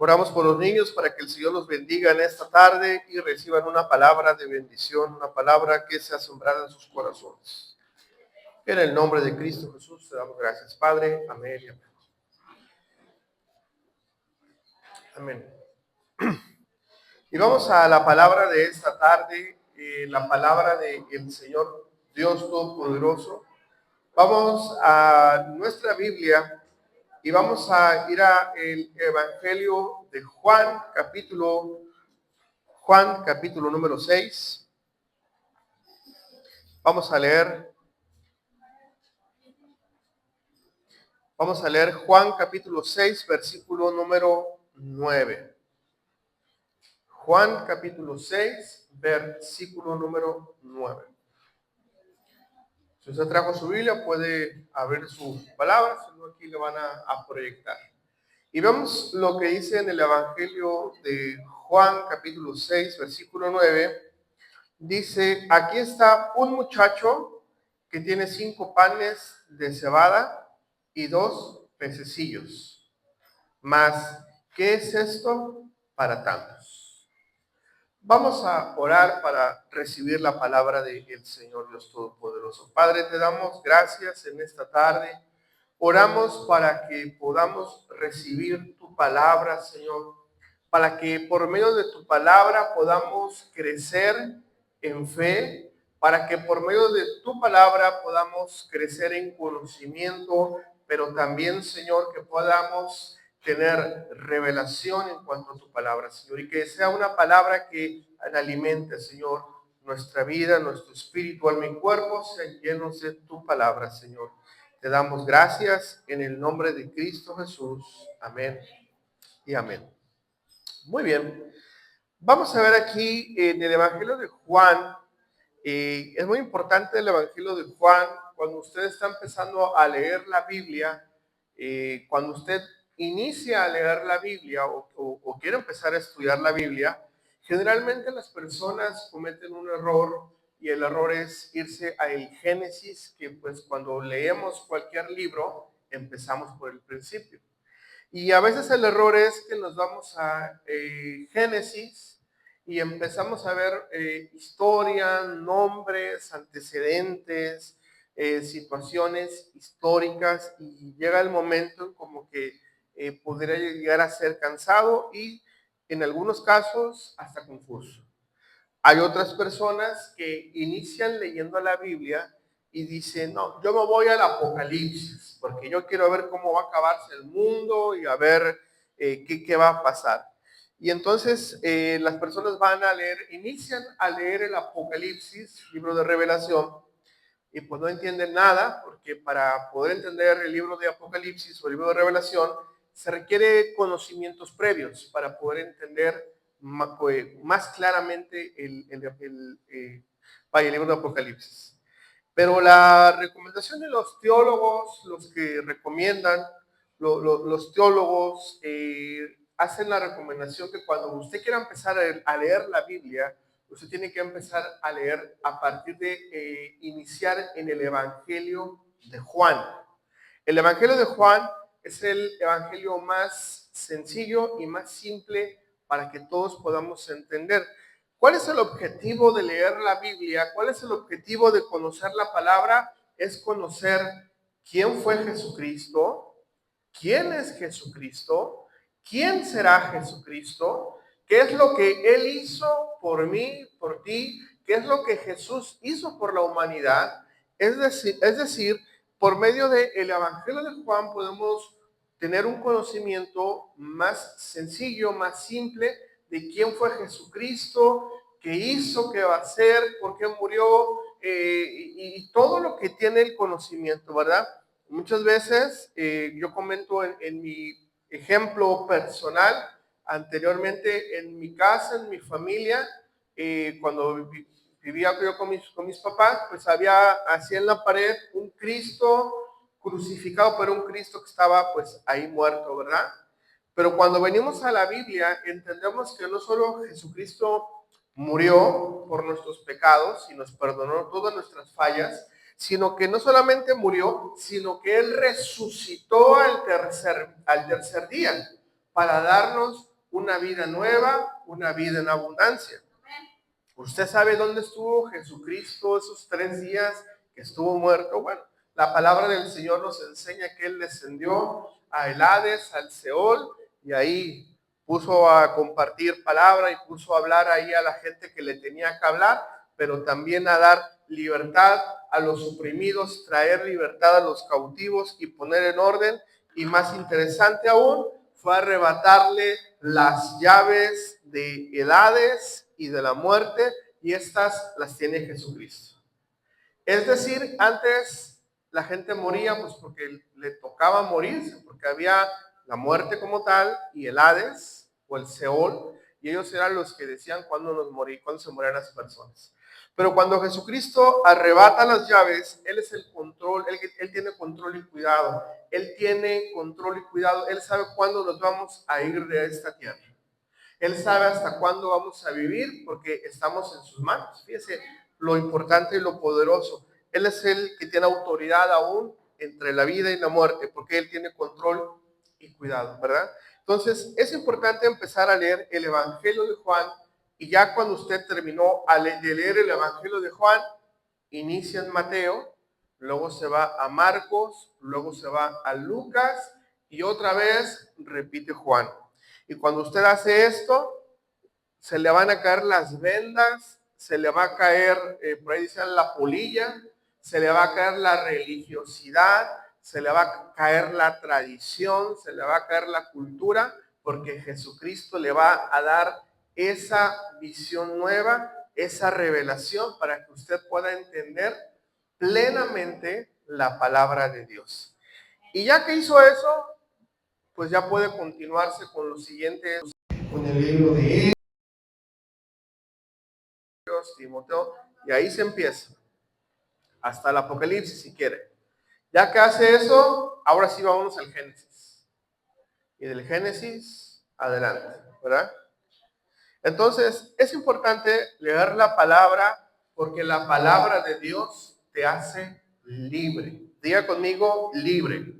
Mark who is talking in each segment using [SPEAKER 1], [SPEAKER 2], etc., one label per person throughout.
[SPEAKER 1] Oramos por los niños para que el Señor los bendiga en esta tarde y reciban una palabra de bendición, una palabra que sea sembrada en sus corazones. En el nombre de Cristo Jesús te damos gracias, Padre. Amén y amén. Amén. Y vamos a la palabra de esta tarde, la palabra del Señor Dios Todopoderoso. Vamos a nuestra Biblia y vamos a ir al Evangelio de Juan, capítulo número 6. Vamos a leer Juan capítulo 6, versículo número 9. Juan capítulo 6, versículo número 9. Si usted trajo su Biblia, puede abrir sus palabras, si no, aquí le van a proyectar. Y vemos lo que dice en el Evangelio de Juan capítulo 6, versículo 9. Dice, aquí está un muchacho que tiene 5 panes de cebada y 2 pececillos. Mas, ¿qué es esto para tantos? Vamos a orar para recibir la palabra del Señor Dios Todopoderoso. Padre, te damos gracias en esta tarde. Oramos para que podamos recibir tu palabra, Señor, para que por medio de tu palabra podamos crecer en fe, para que por medio de tu palabra podamos crecer en conocimiento, pero también, Señor, que podamos tener revelación en cuanto a tu palabra, Señor, y que sea una palabra que alimente, Señor, nuestra vida, nuestro espíritu, alma y cuerpo sean llenos de tu palabra, Señor. Te damos gracias en el nombre de Cristo Jesús. Amén y amén. Muy bien. Vamos a ver aquí en el Evangelio de Juan. Es muy importante el Evangelio de Juan. Cuando usted está empezando a leer la Biblia, cuando usted inicia a leer la Biblia o quiere empezar a estudiar la Biblia, generalmente las personas cometen un error, y el error es irse al Génesis, que pues cuando leemos cualquier libro empezamos por el principio. Y a veces el error es que nos vamos a Génesis y empezamos a ver historia, nombres, antecedentes, situaciones históricas, y llega el momento en como que podría llegar a ser cansado y en algunos casos hasta confuso. Hay otras personas que inician leyendo la Biblia y dicen, no, yo me voy al Apocalipsis, porque yo quiero ver cómo va a acabarse el mundo y a ver qué va a pasar. Y entonces las personas inician a leer el Apocalipsis, libro de Revelación, y pues no entienden nada, porque para poder entender el libro de Apocalipsis o el libro de Revelación, se requiere conocimientos previos para poder entender más claramente el libro de Apocalipsis. Pero la recomendación de los teólogos, los que recomiendan, los teólogos hacen la recomendación que cuando usted quiera empezar a leer la Biblia, usted tiene que empezar a leer a partir de iniciar en el Evangelio de Juan. El Evangelio de Juan es el evangelio más sencillo y más simple para que todos podamos entender. ¿Cuál es el objetivo de leer la Biblia? ¿Cuál es el objetivo de conocer la palabra? Es conocer quién fue Jesucristo, quién es Jesucristo, quién será Jesucristo, qué es lo que Él hizo por mí, por ti, qué es lo que Jesús hizo por la humanidad. Es decir, por medio del Evangelio de Juan podemos tener un conocimiento más sencillo, más simple de quién fue Jesucristo, qué hizo, qué va a hacer, por qué murió, y todo lo que tiene el conocimiento, ¿verdad? Muchas veces yo comento en mi ejemplo personal, anteriormente en mi casa, en mi familia, cuando vivía yo con mis papás, pues había así en la pared un Cristo crucificado, pero un Cristo que estaba pues ahí muerto, ¿verdad? Pero cuando venimos a la Biblia, entendemos que no solo Jesucristo murió por nuestros pecados y nos perdonó todas nuestras fallas, sino que no solamente murió, sino que Él resucitó al tercer día para darnos una vida nueva, una vida en abundancia. ¿Usted sabe dónde estuvo Jesucristo esos 3 días que estuvo muerto? Bueno, la palabra del Señor nos enseña que Él descendió a el Hades, al Seol, y ahí puso a compartir palabra y puso a hablar ahí a la gente que le tenía que hablar, pero también a dar libertad a los oprimidos, traer libertad a los cautivos y poner en orden. Y más interesante aún, fue arrebatarle las llaves de el Hades y de la muerte, y estas las tiene Jesucristo. Es decir, antes la gente moría pues porque le tocaba morirse, porque había la muerte como tal y el Hades o el Seol, y ellos eran los que decían cuándo se morían las personas. Pero cuando Jesucristo arrebata las llaves, Él es el control, él tiene control y cuidado. Él tiene control y cuidado. Él sabe cuándo nos vamos a ir de esta tierra. Él sabe hasta cuándo vamos a vivir porque estamos en sus manos. Fíjese lo importante y lo poderoso. Él es el que tiene autoridad aún entre la vida y la muerte, porque Él tiene control y cuidado, ¿verdad? Entonces, es importante empezar a leer el Evangelio de Juan, y ya cuando usted terminó de leer el Evangelio de Juan, inicia en Mateo, luego se va a Marcos, luego se va a Lucas y otra vez repite Juan. Y cuando usted hace esto, se le van a caer las vendas, se le va a caer, por ahí dicen la polilla, se le va a caer la religiosidad, se le va a caer la tradición, se le va a caer la cultura, porque Jesucristo le va a dar esa visión nueva, esa revelación para que usted pueda entender plenamente la palabra de Dios. Y ya que hizo eso, pues ya puede continuarse con los siguientes, con el libro de Timoteo, y ahí se empieza hasta el Apocalipsis si quiere. Ya que hace eso, ahora sí vamos al Génesis, y del Génesis adelante, ¿verdad? Entonces es importante leer la palabra, porque la palabra de Dios te hace libre. Diga conmigo, libre.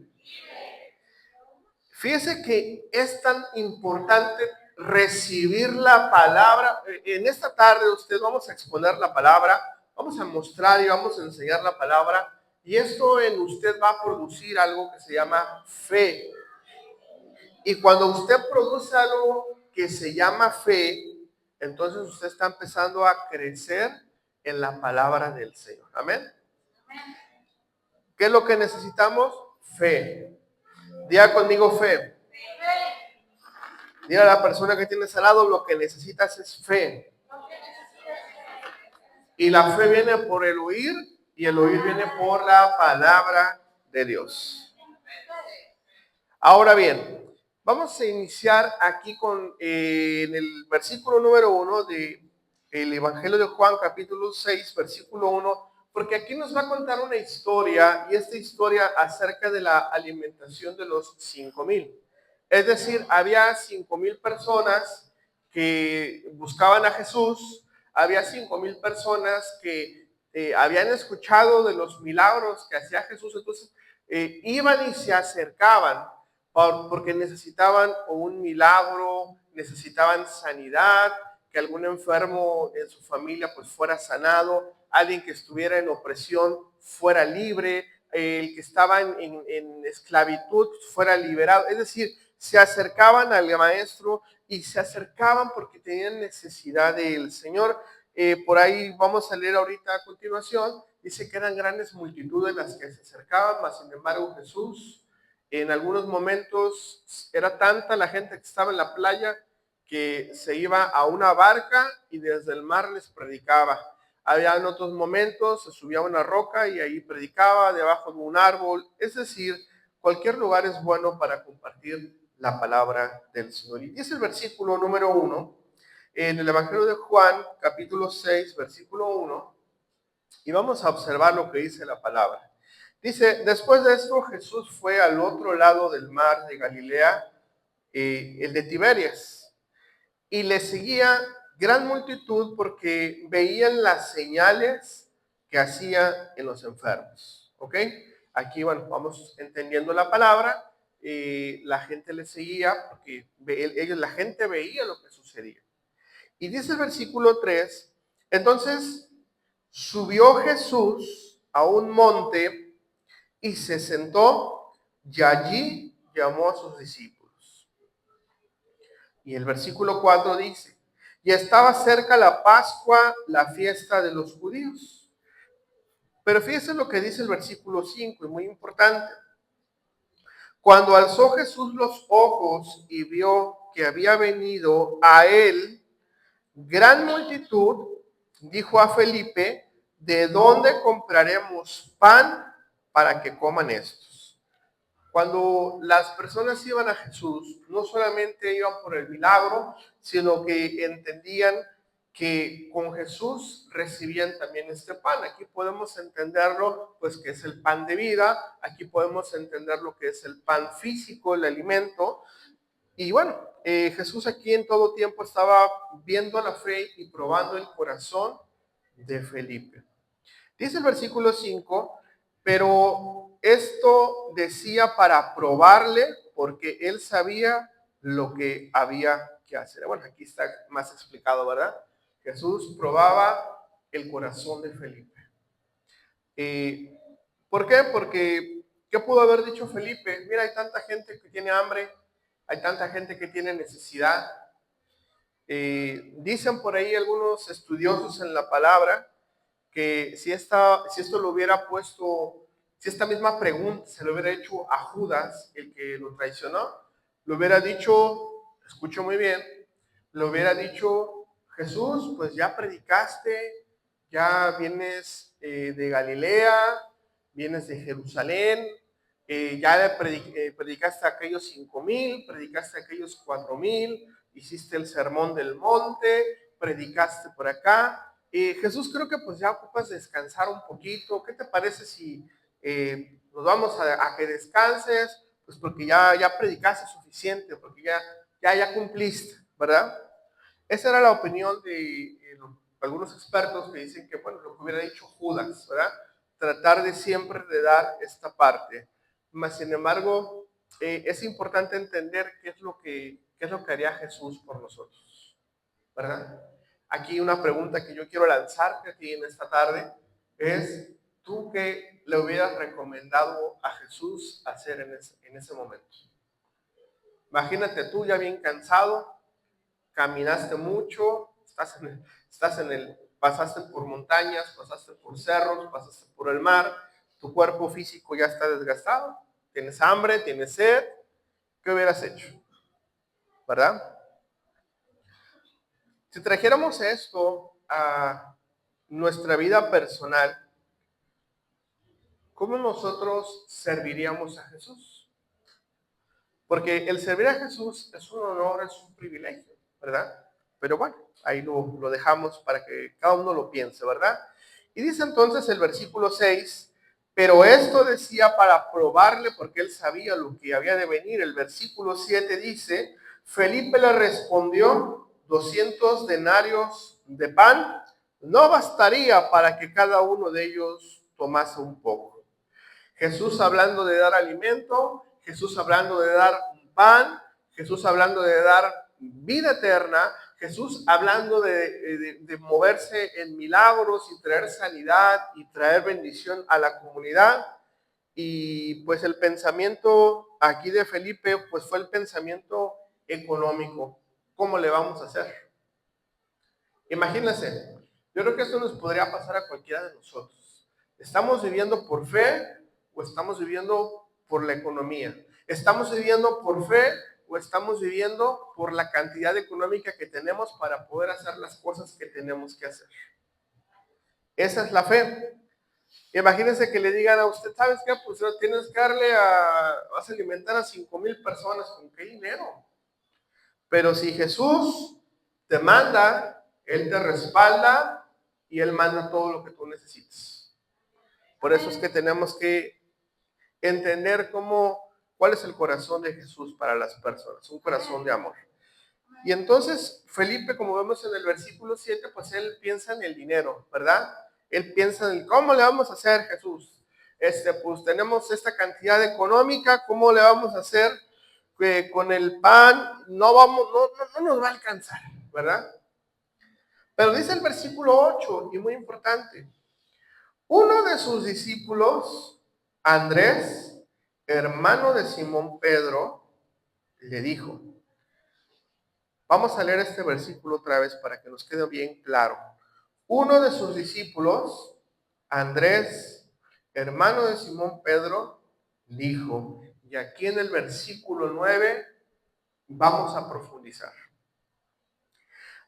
[SPEAKER 1] Fíjese que es tan importante recibir la palabra. En esta tarde usted vamos a exponer la palabra, vamos a mostrar y vamos a enseñar la palabra, y esto en usted va a producir algo que se llama fe. Y cuando usted produce algo que se llama fe, entonces usted está empezando a crecer en la palabra del Señor. Amén. ¿Qué es lo que necesitamos? Fe. Diga conmigo fe. Dile a la persona que tienes al lado, lo que necesitas es fe. Y la fe viene por el oír, y el oír viene por la palabra de Dios. Ahora bien, vamos a iniciar aquí con en el versículo número 1 del Evangelio de Juan, capítulo 6, versículo 1, porque aquí nos va a contar una historia, y esta historia acerca de la alimentación de los 5,000. Es decir, había 5,000 personas que buscaban a Jesús, había 5,000 personas que habían escuchado de los milagros que hacía Jesús, entonces iban y se acercaban porque necesitaban un milagro, necesitaban sanidad, que algún enfermo en su familia pues fuera sanado, alguien que estuviera en opresión fuera libre, el que estaba en esclavitud fuera liberado. Es decir, se acercaban al maestro y se acercaban porque tenían necesidad del Señor. Por ahí vamos a leer ahorita a continuación, dice que eran grandes multitudes las que se acercaban, mas sin embargo Jesús en algunos momentos era tanta la gente que estaba en la playa que se iba a una barca y desde el mar les predicaba. Había en otros momentos se subía a una roca y ahí predicaba debajo de un árbol. Es decir, cualquier lugar es bueno para compartir la palabra del Señor. Y dice el versículo número 1 en el Evangelio de Juan, capítulo 6, versículo 1, y vamos a observar lo que dice la palabra. Dice, después de esto Jesús fue al otro lado del mar de Galilea, el de Tiberias, y le seguía gran multitud porque veían las señales que hacía en los enfermos. ¿Ok? Aquí, bueno, vamos entendiendo la palabra. la gente le seguía porque la gente veía lo que sucedía. Y dice el versículo 3, entonces subió Jesús a un monte y se sentó y allí llamó a sus discípulos. Y el versículo 4 dice, y estaba cerca la Pascua, la fiesta de los judíos. Pero fíjense lo que dice el versículo 5, y muy importante. Cuando alzó Jesús los ojos y vio que había venido a él gran multitud, dijo a Felipe, ¿de dónde compraremos pan para que coman estos? Cuando las personas iban a Jesús, no solamente iban por el milagro, sino que entendían que con Jesús recibían también este pan. Aquí podemos entenderlo, pues que es el pan de vida. Aquí podemos entender lo que es el pan físico, el alimento. Y bueno, Jesús aquí en todo tiempo estaba viendo la fe y probando el corazón de Felipe. Dice el versículo 5, pero esto decía para probarle porque él sabía lo que había que hacer. Bueno, aquí está más explicado, ¿verdad? Jesús probaba el corazón de Felipe. ¿Por qué? Porque, ¿qué pudo haber dicho Felipe? Mira, hay tanta gente que tiene hambre, hay tanta gente que tiene necesidad. Dicen por ahí algunos estudiosos en la palabra que si esto lo hubiera puesto, si esta misma pregunta se lo hubiera hecho a Judas, el que lo traicionó, lo hubiera dicho, escucho muy bien, lo hubiera dicho, Jesús, pues ya predicaste, ya vienes de Galilea, vienes de Jerusalén, ya predicaste a aquellos 5,000, predicaste a aquellos 4,000, hiciste el sermón del monte, predicaste por acá. Jesús, creo que pues ya ocupas descansar un poquito. ¿Qué te parece si nos vamos a que descanses? Pues porque ya predicaste suficiente, porque ya cumpliste, ¿verdad? Esa era la opinión de algunos expertos que dicen que, bueno, lo que hubiera dicho Judas, ¿verdad? Tratar de siempre de dar esta parte. Mas, sin embargo, es importante entender qué es lo que haría Jesús por nosotros, ¿verdad? Aquí una pregunta que yo quiero lanzarte a ti en esta tarde es, ¿tú qué le hubieras recomendado a Jesús hacer en ese momento? Imagínate tú ya bien cansado, caminaste mucho, pasaste por montañas, pasaste por cerros, pasaste por el mar, tu cuerpo físico ya está desgastado, tienes hambre, tienes sed, ¿qué hubieras hecho? ¿Verdad? Si trajéramos esto a nuestra vida personal, ¿cómo nosotros serviríamos a Jesús? Porque el servir a Jesús es un honor, es un privilegio, ¿verdad? Pero bueno, ahí lo dejamos para que cada uno lo piense, ¿verdad? Y dice entonces el versículo 6, pero esto decía para probarle porque él sabía lo que había de venir. El versículo 7 dice, Felipe le respondió, 200 denarios de pan no bastaría para que cada uno de ellos tomase un poco. Jesús hablando de dar alimento, Jesús hablando de dar un pan, Jesús hablando de dar vida eterna, Jesús hablando de moverse en milagros y traer sanidad y traer bendición a la comunidad. Y pues el pensamiento aquí de Felipe pues fue el pensamiento económico. ¿Cómo le vamos a hacer? Imagínense, yo creo que esto nos podría pasar a cualquiera de nosotros. ¿Estamos viviendo por fe o estamos viviendo por la economía? ¿Estamos viviendo por fe o estamos viviendo por la cantidad económica que tenemos para poder hacer las cosas que tenemos que hacer? Esa es la fe. Imagínense que le digan a usted, ¿sabes qué? Pues tienes que vas a alimentar a 5,000 personas. ¿Con qué dinero? Pero si Jesús te manda, Él te respalda y Él manda todo lo que tú necesites. Por eso es que tenemos que entender cuál es el corazón de Jesús para las personas, un corazón de amor. Y entonces Felipe, como vemos en el versículo 7, pues él piensa en el dinero, ¿verdad? Él piensa en cómo le vamos a hacer, Jesús. pues tenemos esta cantidad económica, ¿cómo le vamos a hacer? Con el pan no nos va a alcanzar, ¿verdad? Pero dice el versículo 8, y muy importante, uno de sus discípulos, Andrés, hermano de Simón Pedro, le dijo, vamos a leer este versículo otra vez para que nos quede bien claro. Uno de sus discípulos, Andrés, hermano de Simón Pedro, dijo, y aquí en el versículo 9 vamos a profundizar.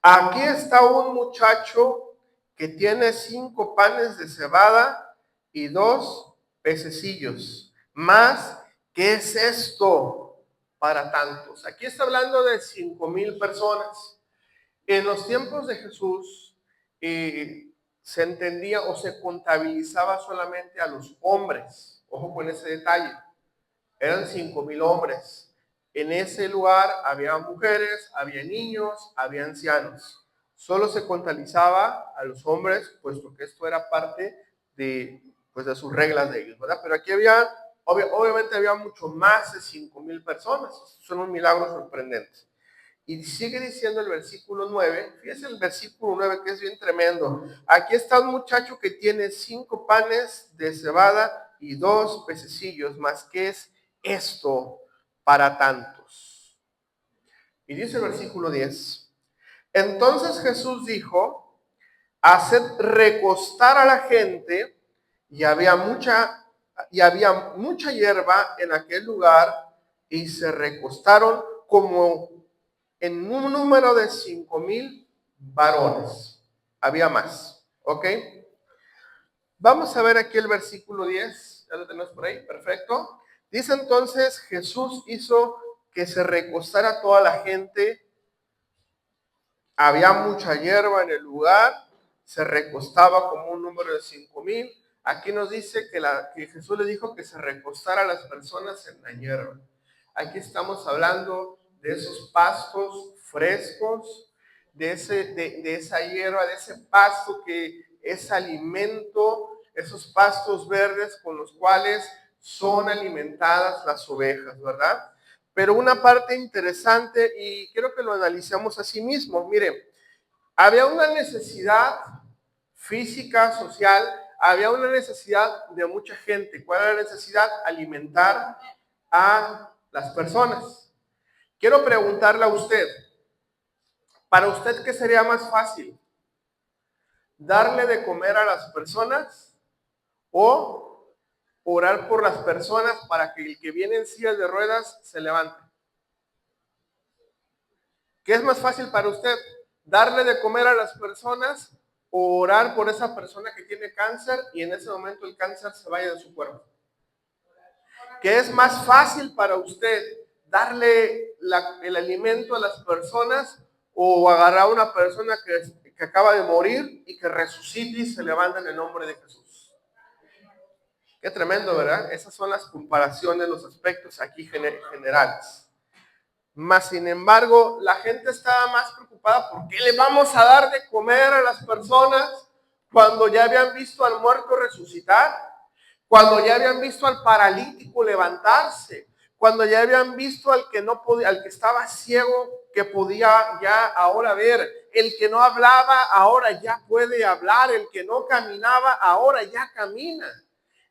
[SPEAKER 1] Aquí está un muchacho que tiene 5 panes de cebada y 2 pececillos. Más, ¿qué es esto para tantos? Aquí está hablando de 5,000 personas. En los tiempos de Jesús se entendía o se contabilizaba solamente a los hombres. Ojo con ese detalle. Eran 5,000 hombres. En ese lugar había mujeres, había niños, había ancianos. Solo se contabilizaba a los hombres, puesto que esto era parte de, pues, de sus reglas de ellos, ¿verdad? Pero aquí había, obviamente había mucho más de 5,000 personas. Son un milagro sorprendente. Y sigue diciendo el versículo 9, fíjense el versículo 9 que es bien tremendo. Aquí está un muchacho que tiene 5 panes de cebada y 2 pececillos, más que es esto para tantos. Y dice el versículo 10, entonces Jesús dijo, haced recostar a la gente, y había mucha hierba en aquel lugar, y se recostaron como en un número de 5,000 varones. Había más, ¿ok? Vamos a ver aquí el versículo 10, ya lo tenemos por ahí, perfecto. Dice entonces, Jesús hizo que se recostara toda la gente, había mucha hierba en el lugar, se recostaba como un número de 5,000. Aquí nos dice que Jesús le dijo que se recostara a las personas en la hierba. Aquí estamos hablando de esos pastos frescos, de esa hierba, de ese pasto que es alimento, esos pastos verdes con los cuales son alimentadas las ovejas, ¿verdad? Pero una parte interesante, y quiero que lo analicemos así mismo, mire, había una necesidad física, social, había una necesidad de mucha gente. ¿Cuál era la necesidad? Alimentar a las personas. Quiero preguntarle a usted, ¿para usted qué sería más fácil? ¿Darle de comer a las personas o orar por las personas para que el que viene en sillas de ruedas se levante? ¿Qué es más fácil para usted? ¿Darle de comer a las personas o orar por esa persona que tiene cáncer y en ese momento el cáncer se vaya de su cuerpo? ¿Qué es más fácil para usted? ¿Darle el alimento a las personas o agarrar a una persona que acaba de morir y que resucite y se levanta en el nombre de Jesús? Qué tremendo, ¿verdad? Esas son las comparaciones, los aspectos aquí generales. Mas, sin embargo, la gente estaba más preocupada por qué le vamos a dar de comer a las personas cuando ya habían visto al muerto resucitar, cuando ya habían visto al paralítico levantarse, cuando ya habían visto al que no podía, al que estaba ciego, que podía ya ahora ver, el que no hablaba ahora ya puede hablar, el que no caminaba ahora ya camina.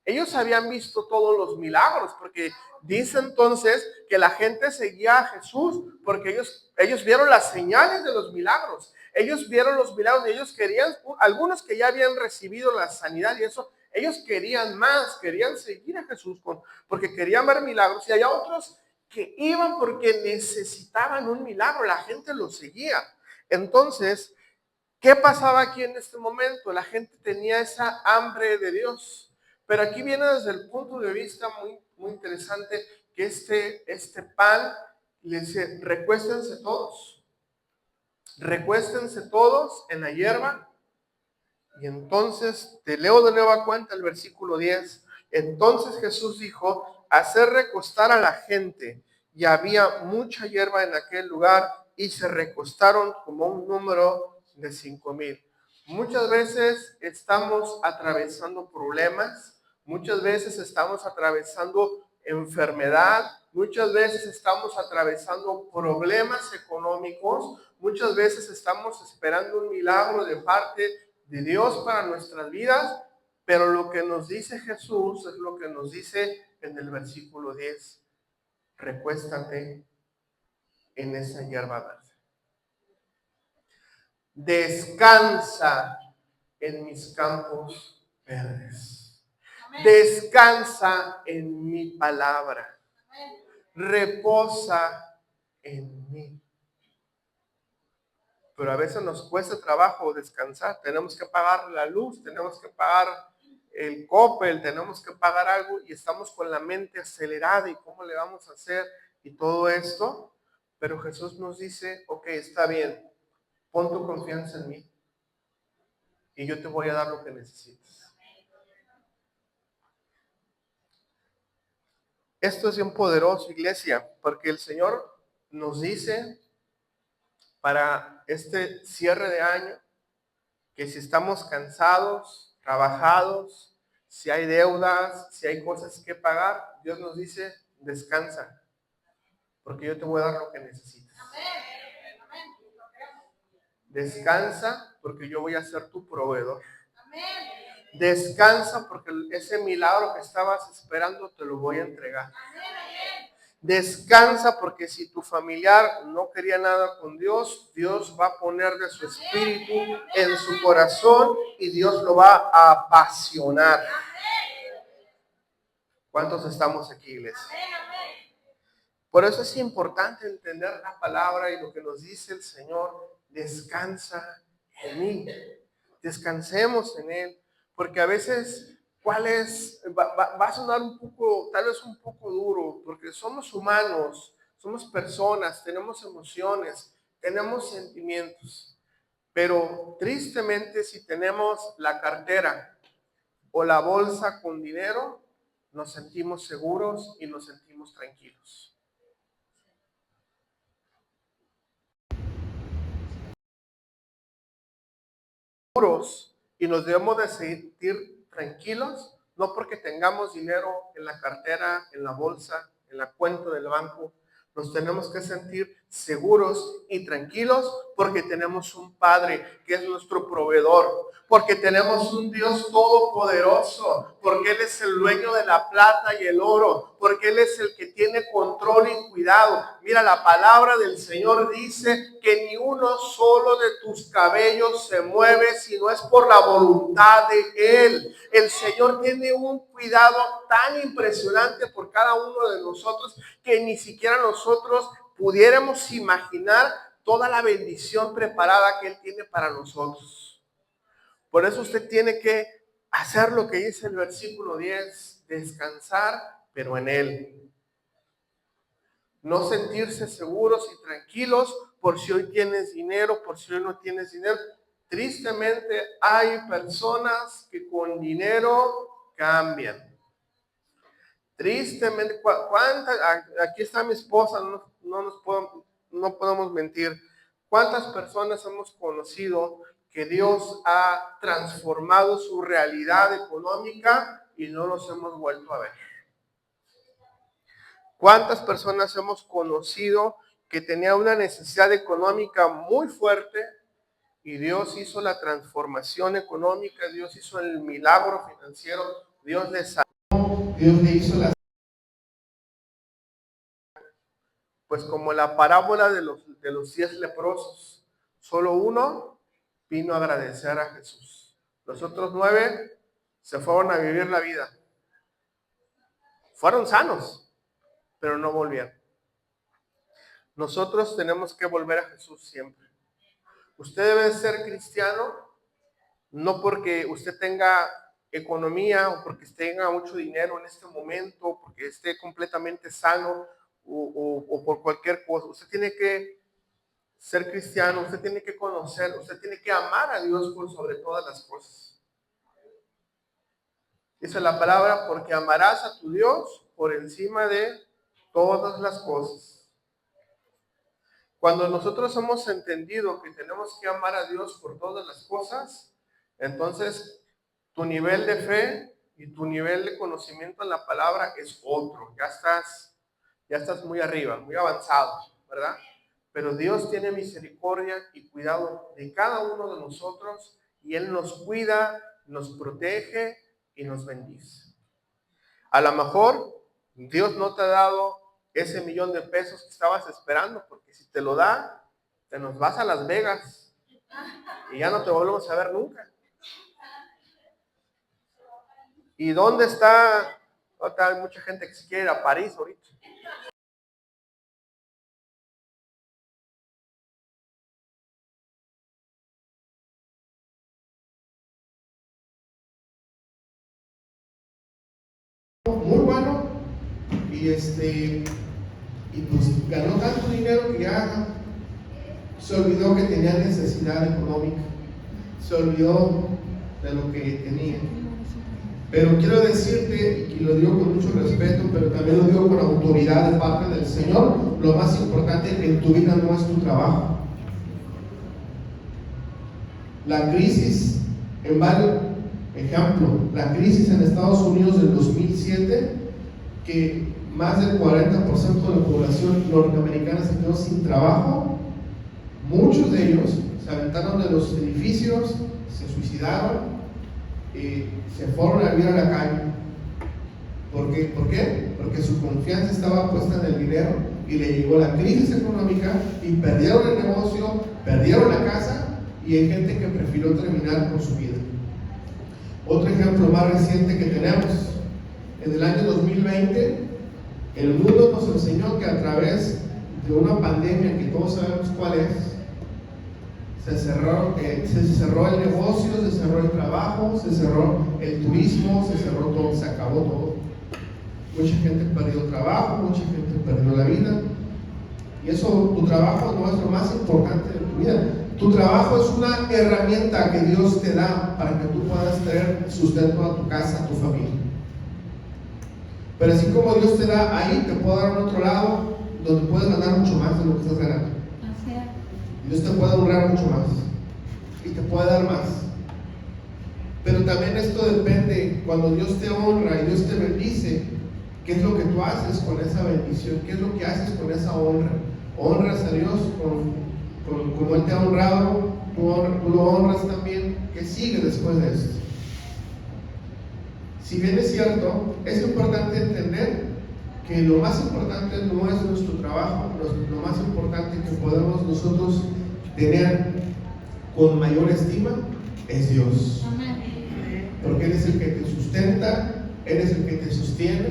[SPEAKER 1] Ellos habían visto todos los milagros, porque dice entonces que la gente seguía a Jesús, porque ellos vieron las señales de los milagros. Ellos vieron los milagros y ellos querían, algunos que ya habían recibido la sanidad y eso, ellos querían más, querían seguir a Jesús porque querían ver milagros. Y había otros que iban porque necesitaban un milagro, la gente los seguía. Entonces, ¿qué pasaba aquí en este momento? La gente tenía esa hambre de Dios. Pero aquí viene desde el punto de vista muy, muy interesante que este pan le dice, recuéstense todos en la hierba. Y entonces, te leo de nueva cuenta el versículo 10. Entonces Jesús dijo, hacer recostar a la gente. Y había mucha hierba en aquel lugar y se recostaron como un número de 5,000. Muchas veces estamos atravesando problemas. Muchas veces estamos atravesando enfermedad, muchas veces estamos atravesando problemas económicos, muchas veces estamos esperando un milagro de parte de Dios para nuestras vidas, pero lo que nos dice Jesús es lo que nos dice en el versículo 10. Recuéstate en esa hierba verde. Descansa en mis campos verdes. Descansa en mi palabra. Reposa en mí. Pero a veces nos cuesta trabajo descansar. Tenemos que pagar la luz, tenemos que pagar el Coppel, tenemos que pagar algo y estamos con la mente acelerada y cómo le vamos a hacer y todo esto. Pero Jesús nos dice, ok, está bien, pon tu confianza en mí y yo te voy a dar lo que necesites. Esto es bien poderoso, iglesia, porque el Señor nos dice para este cierre de año que si estamos cansados, trabajados, si hay deudas, si hay cosas que pagar, Dios nos dice, descansa, porque yo te voy a dar lo que necesitas. Descansa, porque yo voy a ser tu proveedor. Descansa, porque ese milagro que estabas esperando te lo voy a entregar. Descansa, porque si tu familiar no quería nada con Dios, Dios va a poner de su espíritu en su corazón y Dios lo va a apasionar. ¿Cuántos estamos aquí, iglesia? Por eso es importante entender la palabra y lo que nos dice el Señor. Descansa en mí. Descansemos en Él. Porque a veces, va a sonar un poco, tal vez un poco duro, porque somos humanos, somos personas, tenemos emociones, tenemos sentimientos. Pero tristemente, si tenemos la cartera o la bolsa con dinero, nos sentimos seguros y nos sentimos tranquilos. Y nos debemos de sentir tranquilos, no porque tengamos dinero en la cartera, en la bolsa, en la cuenta del banco. Nos tenemos que sentir seguros y tranquilos porque tenemos un Padre que es nuestro proveedor, porque tenemos un Dios todopoderoso, porque Él es el dueño de la plata y el oro, porque Él es el que tiene control y cuidado. Mira, la palabra del Señor dice que ni uno solo de tus cabellos se mueve si no es por la voluntad de Él. El Señor tiene un cuidado tan impresionante por cada uno de nosotros que ni siquiera nosotros pudiéramos imaginar toda la bendición preparada que Él tiene para nosotros. Por eso usted tiene que hacer lo que dice el versículo 10, descansar, pero en Él. No sentirse seguros y tranquilos por si hoy tienes dinero, por si hoy no tienes dinero. Tristemente hay personas que con dinero cambian. Tristemente, aquí está mi esposa, no podemos mentir. ¿Cuántas personas hemos conocido que Dios ha transformado su realidad económica y no los hemos vuelto a ver? ¿Cuántas personas hemos conocido que tenía una necesidad económica muy fuerte y Dios hizo la transformación económica, Dios hizo el milagro financiero, Dios les sanó, Dios le hizo la... Pues como la parábola de los 10 leprosos, solo uno vino a agradecer a Jesús. Los otros 9 se fueron a vivir la vida. Fueron sanos, pero no volvieron. Nosotros tenemos que volver a Jesús siempre. Usted debe ser cristiano, no porque usted tenga economía o porque tenga mucho dinero en este momento, porque esté completamente sano o por cualquier cosa. Usted tiene que ser cristiano, usted tiene que conocer, usted tiene que amar a Dios por sobre todas las cosas. Dice la palabra, porque amarás a tu Dios por encima de todas las cosas. Cuando nosotros hemos entendido que tenemos que amar a Dios por todas las cosas, entonces tu nivel de fe y tu nivel de conocimiento en la palabra es otro. Ya estás muy arriba, muy avanzado, ¿verdad? Pero Dios tiene misericordia y cuidado de cada uno de nosotros y Él nos cuida, nos protege y nos bendice. A lo mejor Dios no te ha dado ese $1,000,000 que estabas esperando, porque si te lo da, te nos vas a Las Vegas y ya no te volvemos a ver nunca. ¿Y dónde está? Hay mucha gente que se quiere ir a París ahorita. Muy bueno, y pues ganó tanto dinero que ya se olvidó que tenía necesidad económica, se olvidó de lo que tenía. Pero quiero decirte, y lo digo con mucho respeto, pero también lo digo con autoridad de parte del Señor, lo más importante en tu vida no es tu trabajo. La crisis, en varios ejemplos, la crisis en Estados Unidos del 2007, que más del 40% de la población norteamericana se quedó sin trabajo, muchos de ellos se aventaron de los edificios, se suicidaron, se fueron a vivir a la calle. ¿Por qué? Porque su confianza estaba puesta en el dinero y le llegó la crisis económica y perdieron el negocio, perdieron la casa, y hay gente que prefirió terminar con su vida. Otro ejemplo más reciente que tenemos, en el año 2020, el mundo nos enseñó que a través de una pandemia que todos sabemos cuál es, se cerró el negocio, se cerró el trabajo, se cerró el turismo, se cerró todo, se acabó todo. Mucha gente perdió trabajo, mucha gente perdió la vida. Y eso, tu trabajo no es lo más importante de tu vida. Tu trabajo es una herramienta que Dios te da para que tú puedas traer sustento a tu casa, a tu familia. Pero así como Dios te da ahí, te puede dar en otro lado donde puedes ganar mucho más de lo que estás ganando. Dios te puede honrar mucho más y te puede dar más. Pero también esto depende, cuando Dios te honra y Dios te bendice, ¿qué es lo que tú haces con esa bendición? ¿Qué es lo que haces con esa honra? Honras a Dios como Él te ha honrado, tú lo honras también. ¿Qué sigue después de esto? Si bien es cierto, es importante entender que lo más importante no es nuestro trabajo, lo más importante que podemos nosotros tener con mayor estima es Dios. Porque Él es el que te sustenta, Él es el que te sostiene,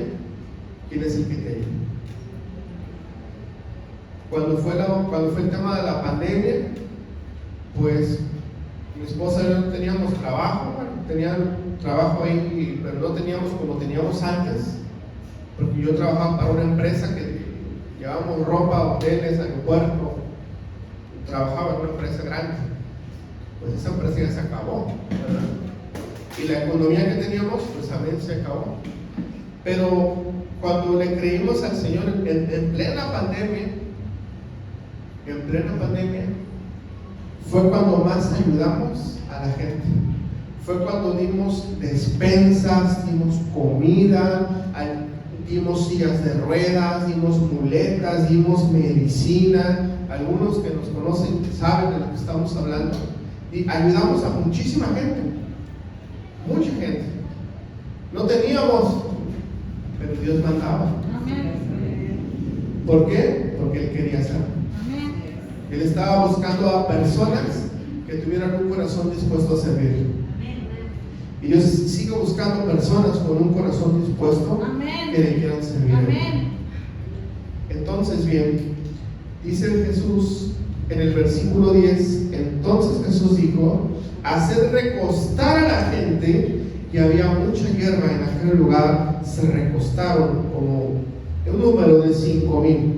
[SPEAKER 1] y Él es el que te ayuda. Cuando fue el tema de la pandemia, pues mi esposa y yo no teníamos trabajo, tenían trabajo ahí, pero no teníamos como teníamos antes, porque yo trabajaba para una empresa que llevábamos ropa a hoteles, aeropuerto, trabajaba en una empresa grande. Pues esa empresa ya se acabó, ¿verdad? Y la economía que teníamos, pues también se acabó. Pero cuando le creímos al Señor en plena pandemia, fue cuando más ayudamos a la gente. Fue cuando dimos despensas, dimos comida, dimos sillas de ruedas, dimos muletas, dimos medicina. Algunos que nos conocen saben de lo que estamos hablando. Y ayudamos a muchísima gente, mucha gente. No teníamos, pero Dios mandaba. ¿Por qué? Porque Él quería hacerlo. Él estaba buscando a personas que tuvieran un corazón dispuesto a servir. Y Dios sigue buscando personas con un corazón dispuesto que le quieran servir. Entonces, bien, dice Jesús en el versículo 10, entonces Jesús dijo, haced recostar a la gente, y había mucha hierba en aquel lugar, se recostaron como un número de 5,000.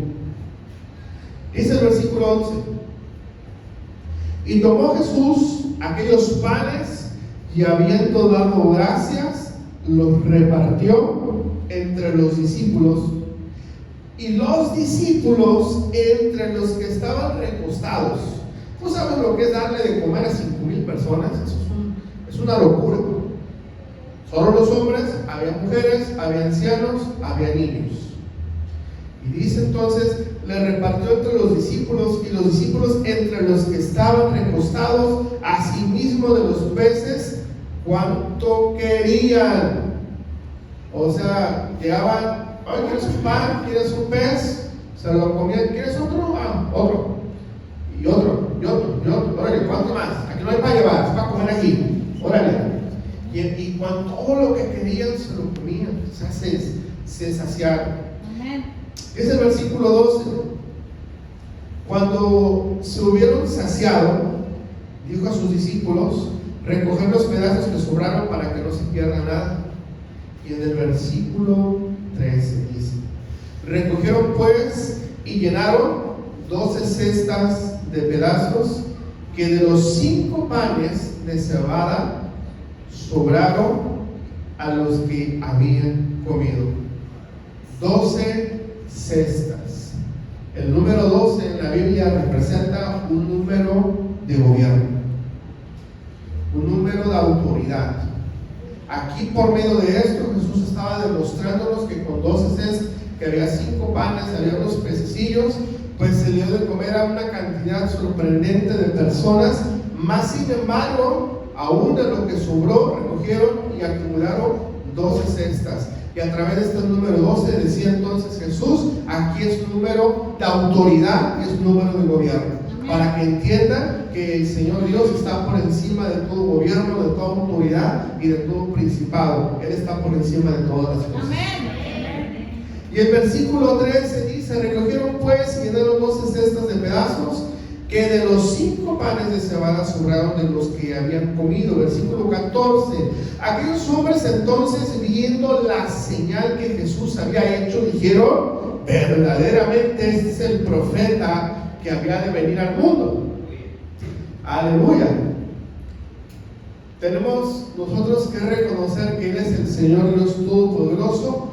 [SPEAKER 1] Dice el versículo 11, y tomó Jesús aquellos panes, y habiendo dado gracias, los repartió entre los discípulos, y los discípulos entre los que estaban recostados. ¿Tú sabes lo que es darle de comer a 5,000 personas? Eso es una locura. Solo los hombres, había mujeres, había ancianos, había niños. Y dice entonces, le repartió entre los discípulos, y los discípulos entre los que estaban recostados, asimismo de los peces, cuanto querían. O sea, llegaban, oye, ¿quieres un pan? ¿Quieres un pez? Se lo comían. ¿Quieres otro? Ah, otro. Y otro, y otro, y otro. Órale, ¿cuánto más? Aquí no hay para llevar, es para comer aquí. Órale. Y cuando todo lo que querían se lo comían, o sea, se saciaron. Amén. Es el versículo 12. Cuando se hubieron saciado, dijo a sus discípulos, recoger los pedazos que sobraron para que no se pierda nada. Y en el versículo 13 dice, recogieron pues y llenaron 12 cestas de pedazos que de los 5 panes de cebada sobraron a los que habían comido. 12 cestas. El número 12 en la Biblia representa un número de gobierno, un número de autoridad. Aquí, por medio de esto, Jesús estaba demostrándonos que con 12 cestas, que había 5 panes, había unos pececillos, pues se dio de comer a una cantidad sorprendente de personas. Más sin embargo, aún de lo que sobró, recogieron y acumularon 12 cestas. Y a través de este número 12 decía entonces Jesús, aquí es un número de autoridad y es un número de gobierno. Amén. Para que entiendan que el Señor Dios está por encima de todo gobierno, de toda autoridad y de todo principado. Él está por encima de todas las cosas. Amén. Y el versículo 13 dice, recogieron pues y llenaron 12 cestas de pedazos que de los 5 panes de cebada sobraron de los que habían comido. Versículo 14. Aquellos hombres entonces, viendo la señal que Jesús había hecho, dijeron, verdaderamente este es el profeta que había de venir al mundo. Aleluya. Tenemos nosotros que reconocer que Él es el Señor Dios Todopoderoso,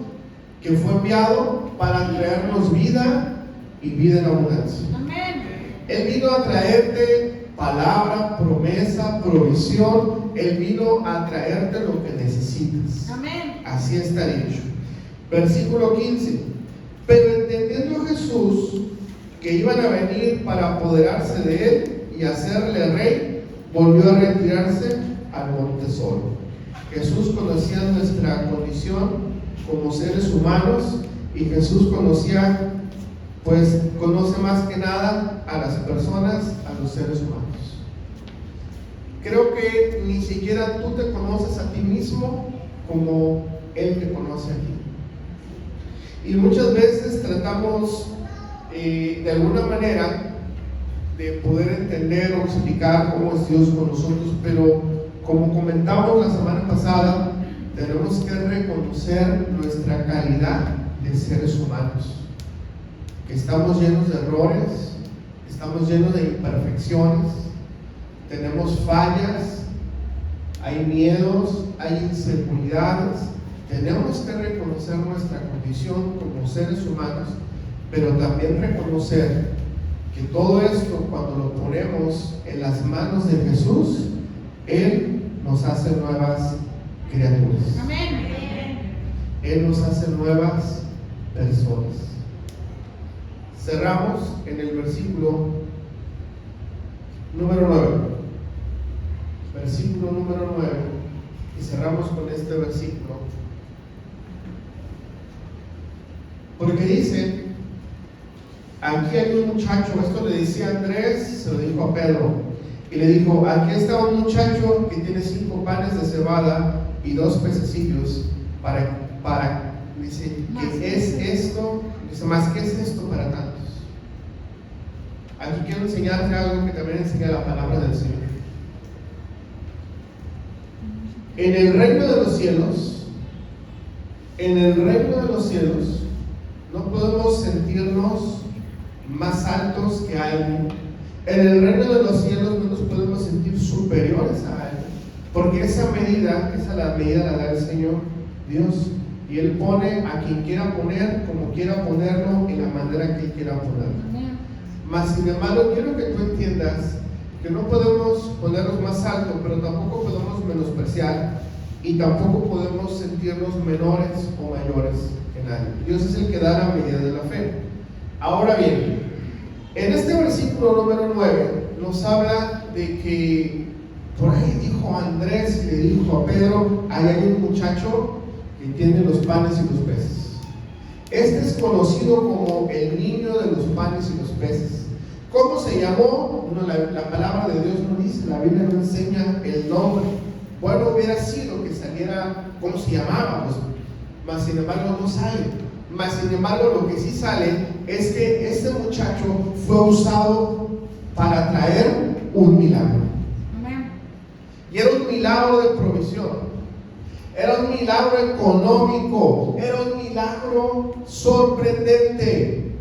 [SPEAKER 1] que fue enviado para traernos vida y vida en abundancia. Él vino a traerte palabra, promesa, provisión. Él vino a traerte lo que necesitas. Amén. Así está dicho. Versículo 15. Pero entendiendo Jesús que iban a venir para apoderarse de él y hacerle rey, volvió a retirarse al monte solo. Jesús conocía nuestra condición como seres humanos, y Jesús conoce más que nada a las personas, a los seres humanos. Creo que ni siquiera tú te conoces a ti mismo como Él te conoce a ti. Y muchas veces tratamos de alguna manera de poder entender o explicar cómo es Dios con nosotros, pero como comentamos la semana pasada, tenemos que reconocer nuestra calidad de seres humanos. Que estamos llenos de errores, estamos llenos de imperfecciones, tenemos fallas, hay miedos, hay inseguridades. Tenemos que reconocer nuestra condición como seres humanos, pero también reconocer que todo esto, cuando lo ponemos en las manos de Jesús, Él nos hace nuevas criaturas. Amén. Él nos hace nuevas personas. Cerramos en el versículo número 9. Versículo número 9. Y cerramos con este versículo. Porque dice, aquí hay un muchacho, esto le decía Andrés, se lo dijo a Pedro, y le dijo, aquí está un muchacho que tiene 5 panes de cebada y 2 pececillos dice, ¿qué es esto? Dice, más, ¿qué es esto para tantos? Aquí quiero enseñarte algo que también enseña la palabra del Señor. En el reino de los cielos, no podemos sentirnos más altos que alguien. En el reino de los cielos no nos podemos sentir superiores a alguien, porque esa medida, la medida la da el Señor Dios, y Él pone a quien quiera poner, como quiera ponerlo, en la manera que Él quiera ponerlo. Mas sin embargo, quiero que tú entiendas que no podemos ponernos más alto, pero tampoco podemos menospreciar y tampoco podemos sentirnos menores o mayores que nadie. Dios es el que da la medida de la fe. Ahora bien, en este versículo número 9 nos habla de que por ahí dijo Andrés, le dijo a Pedro, ahí hay un muchacho que tiene los panes y los peces. Este es conocido como el niño de los panes y los peces. ¿Cómo se llamó? No, la palabra de Dios no dice, la Biblia no enseña el nombre. Bueno, hubiera sido que saliera cómo se llamaba, pues, mas sin embargo no sale. Mas sin embargo lo que sí sale es que este muchacho fue usado para traer un milagro. Y era un milagro de provisión, era un milagro económico, era un milagro sorprendente.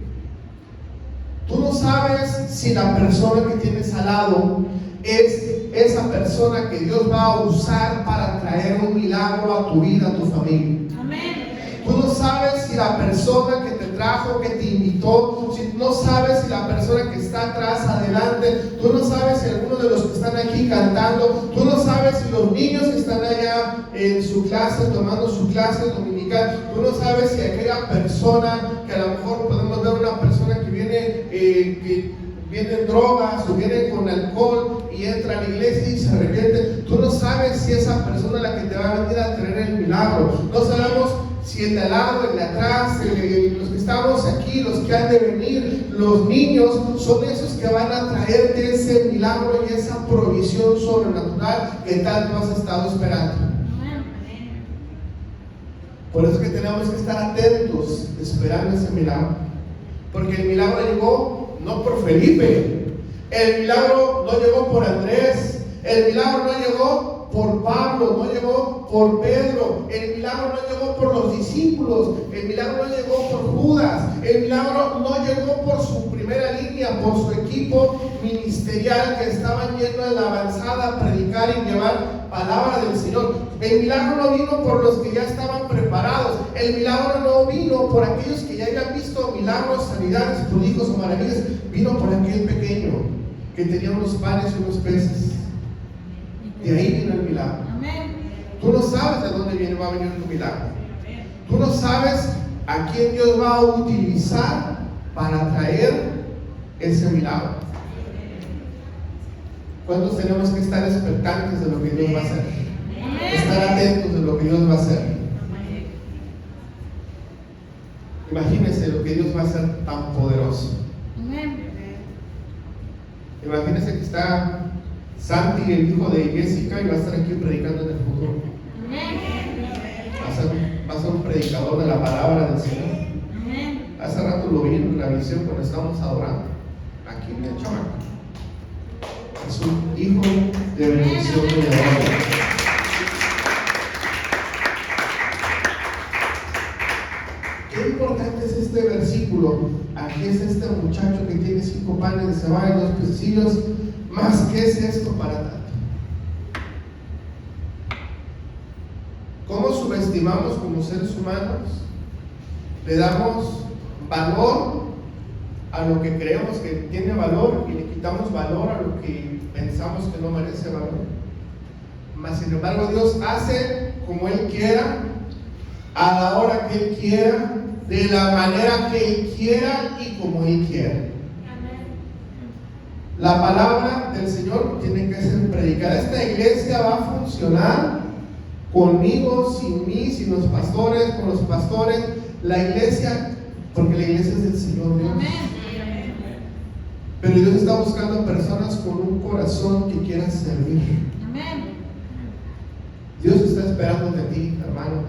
[SPEAKER 1] Tú no sabes si la persona que tienes al lado es esa persona que Dios va a usar para traer un milagro a tu vida, a tu familia. Amén. Tú no sabes si la persona que te trajo, que te invitó, no sabes si la persona que está atrás, adelante, tú no sabes si algunos de los que están aquí cantando, tú no sabes si los niños que están allá en su clase, tomando su clase dominical, tú no sabes si aquella persona, que a lo mejor podemos ver una persona que viene en drogas o viene con alcohol y entra a la iglesia y se arrepiente, tú no sabes si esa persona es la que te va a venir a traer el milagro. No sabemos si el de al lado, el de atrás, los que estamos aquí, los que han de venir, los niños, son esos que van a traerte ese milagro y esa provisión sobrenatural que tanto has estado esperando. Por eso es que tenemos que estar atentos esperando ese milagro, porque el milagro llegó no por Felipe, el milagro no llegó por Andrés, el milagro no llegó por Pablo, no llegó por Pedro, el milagro no llegó por los discípulos, el milagro no llegó por Judas, el milagro no llegó por su primera línea, por su equipo ministerial que estaban yendo en la avanzada a predicar y llevar palabra del Señor. El milagro no vino por los que ya estaban preparados, el milagro no vino por aquellos que ya habían visto milagros, sanidades, prodigios o maravillas, vino por aquel pequeño que tenía unos panes y unos peces. De ahí vino el milagro. Tú no sabes de dónde va a venir tu milagro. Tú no sabes a quién Dios va a utilizar para traer ese milagro. ¿Cuántos tenemos que estar expectantes de lo que Dios va a hacer? Estar atentos de lo que Dios va a hacer. Imagínense lo que Dios va a hacer tan poderoso. Imagínense que está Santi, el hijo de Jessica, y va a estar aquí predicando en el futuro. Va a ser un predicador de la palabra del Señor. Hace rato lo vi en la visión cuando estábamos adorando aquí en el chamaco. Es un hijo de bendición y de amor. Qué importante es este versículo. Aquí es este muchacho que tiene 5 panes de cebada y 2 pececillos. Más, ¿qué es esto para tanto? ¿Cómo subestimamos como seres humanos? Le damos valor a lo que creemos que tiene valor y le quitamos valor a lo que pensamos que no merece valor. Mas sin embargo Dios hace como Él quiera, a la hora que Él quiera, de la manera que Él quiera y como Él quiera. La palabra del Señor tiene que ser predicada. Esta iglesia va a funcionar conmigo, sin mí, sin los pastores, con los pastores. La iglesia, porque la iglesia es del Señor Dios. Pero Dios está buscando personas con un corazón que quieran servir. Dios está esperando de ti, hermano,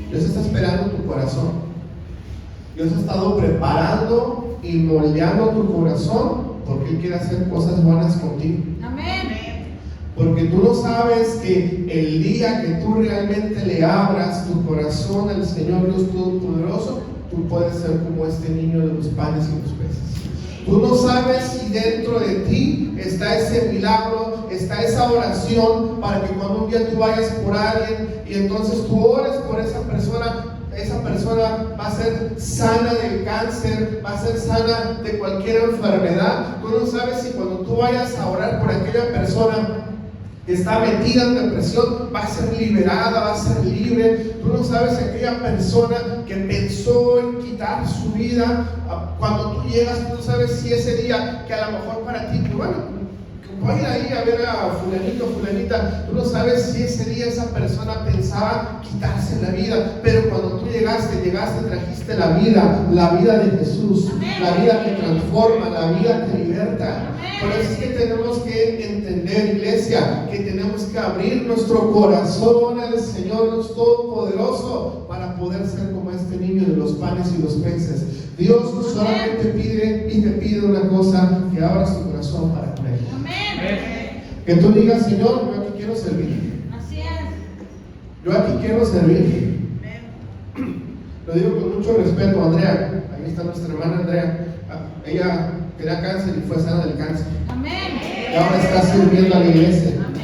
[SPEAKER 1] Dios está esperando tu corazón. Dios ha estado preparando y moldeando tu corazón porque Él quiere hacer cosas buenas contigo. Porque tú no sabes que el día que tú realmente le abras tu corazón al Señor Dios Todopoderoso, tú puedes ser como este niño de los panes y los peces. Tú no sabes si dentro de ti está ese milagro, está esa oración para que cuando un día tú vayas por alguien y entonces tú ores por esa persona va a ser sana del cáncer, va a ser sana de cualquier enfermedad. Tú no sabes si cuando tú vayas a orar por aquella persona que está metida en depresión, va a ser liberada, va a ser libre. Tú no sabes si aquella persona que pensó en quitar su vida, cuando tú llegas, tú no sabes si ese día, que a lo mejor para ti, pues bueno, voy a ir ahí a ver a fulanito, fulanita, tú no sabes si ese día esa persona pensaba quitarse la vida, pero cuando tú llegaste, trajiste la vida de Jesús, la vida que transforma, la vida que liberta. Por eso es que tenemos que entender, iglesia, que tenemos que abrir nuestro corazón al Señor Dios Todopoderoso para poder ser como este niño de los panes y los peces. Dios solamente pide y te pide una cosa: que abras tu corazón para con Él. Que tú digas: Señor, yo aquí quiero servir.
[SPEAKER 2] Así es.
[SPEAKER 1] Yo aquí quiero servir. Lo digo con mucho respeto a Andrea. Ahí está nuestra hermana Andrea. Ella tenía cáncer y fue sana del cáncer.
[SPEAKER 2] Amén.
[SPEAKER 1] Y ahora está sirviendo a la iglesia.
[SPEAKER 2] Amén.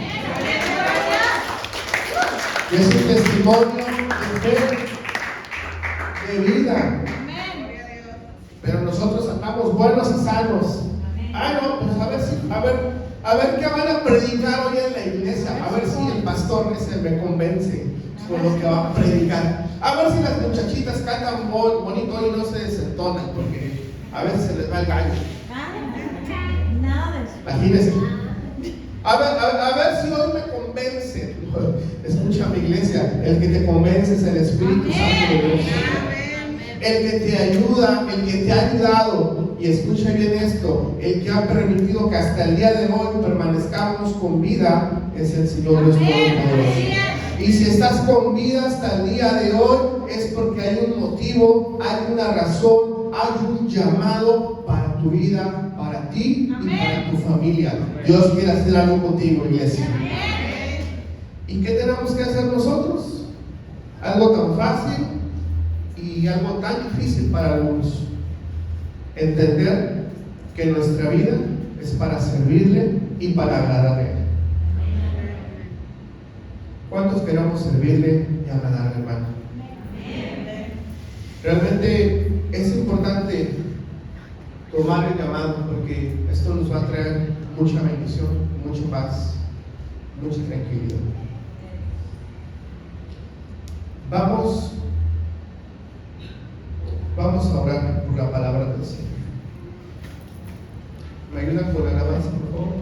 [SPEAKER 1] Y es un testimonio de fe, de vida.
[SPEAKER 2] Amén.
[SPEAKER 1] Pero nosotros andamos buenos y sanos. Ay, no, pues a ver qué van a predicar hoy en la iglesia. A ver si el pastor ese me convence con lo que va a predicar. A ver si las muchachitas cantan bonito y no se desentonan, porque a veces se les va el gallo.
[SPEAKER 2] Nada de eso.
[SPEAKER 1] Imagínense. A ver si hoy me convence. Escucha, mi iglesia, el que te convence es el Espíritu Santo de Dios. El que te ayuda, el que te ha ayudado, y escucha bien esto, el que ha permitido que hasta el día de hoy permanezcamos con vida es el Señor Dios Todopoderoso. Y si estás con vida hasta el día de hoy, es porque hay un motivo, hay una razón, hay un llamado para tu vida, para ti y para tu familia. Dios quiere hacer algo contigo, iglesia. ¿Y qué tenemos que hacer nosotros? Algo tan fácil y algo tan difícil para algunos: entender que nuestra vida es para servirle y para agradarle a Él. ¿Cuántos queremos servirle y agradarle, hermano? Realmente es importante tomar el llamado, porque esto nos va a traer mucha bendición, mucha paz, mucha tranquilidad. Vamos a orar por la palabra del Señor. ¿Me ayudan con la alabanza, por favor?